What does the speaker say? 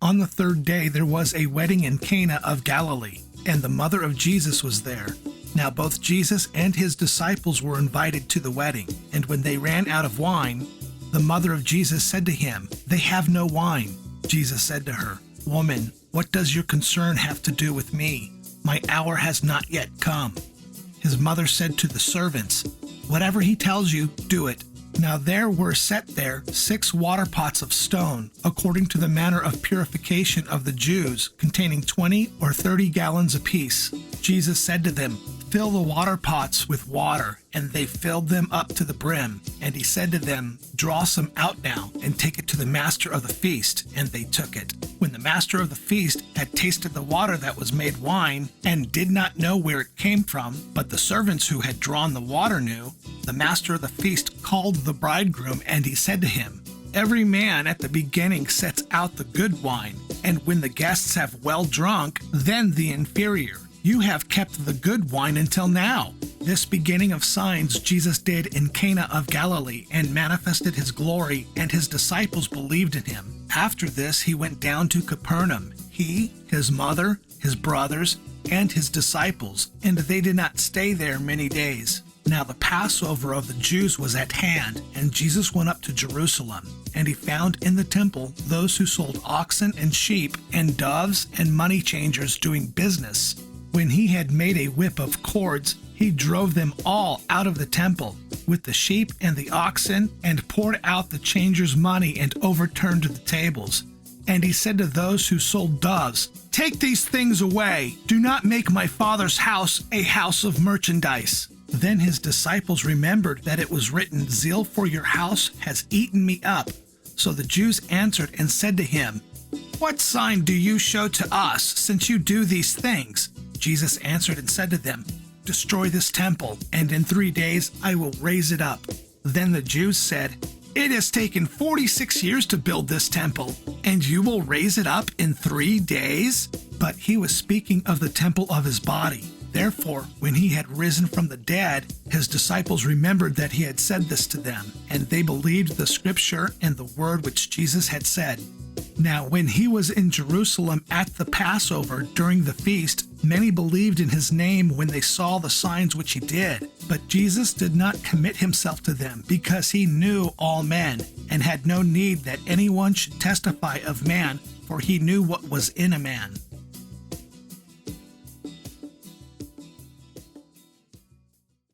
On the third day there was a wedding in Cana of Galilee, and the mother of Jesus was there. Now both Jesus and his disciples were invited to the wedding, and when they ran out of wine, the mother of Jesus said to him, "They have no wine." Jesus said to her, "Woman, what does your concern have to do with me? My hour has not yet come." His mother said to the servants, "Whatever he tells you, do it." Now there were set there 6 water pots of stone, according to the manner of purification of the Jews, containing 20 or 30 gallons apiece. Jesus said to them, "Fill the water pots with water," and they filled them up to the brim. And he said to them, "Draw some out now, and take it to the master of the feast." And they took it. When the master of the feast had tasted the water that was made wine, and did not know where it came from, but the servants who had drawn the water knew, the master of the feast called the bridegroom, and he said to him, "Every man at the beginning sets out the good wine, and when the guests have well drunk, then the inferior. You have kept the good wine until now." This beginning of signs Jesus did in Cana of Galilee, and manifested his glory, and his disciples believed in him. After this he went down to Capernaum, he, his mother, his brothers, and his disciples, and they did not stay there many days. Now the Passover of the Jews was at hand, and Jesus went up to Jerusalem. And he found in the temple those who sold oxen and sheep and doves and money changers doing business. When he had made a whip of cords, he drove them all out of the temple with the sheep and the oxen, and poured out the changers' money and overturned the tables. And he said to those who sold doves, "Take these things away. Do not make my Father's house a house of merchandise." Then his disciples remembered that it was written, "Zeal for your house has eaten me up." So the Jews answered and said to him, "What sign do you show to us, since you do these things?" Jesus answered and said to them, "Destroy this temple, and in 3 days I will raise it up." Then the Jews said, "It has taken 46 years to build this temple, and you will raise it up in 3 days?" But he was speaking of the temple of his body. Therefore, when he had risen from the dead, his disciples remembered that he had said this to them, and they believed the scripture and the word which Jesus had said. Now when he was in Jerusalem at the Passover during the feast, many believed in his name when they saw the signs which he did. But Jesus did not commit himself to them, because he knew all men, and had no need that anyone should testify of man, for he knew what was in a man.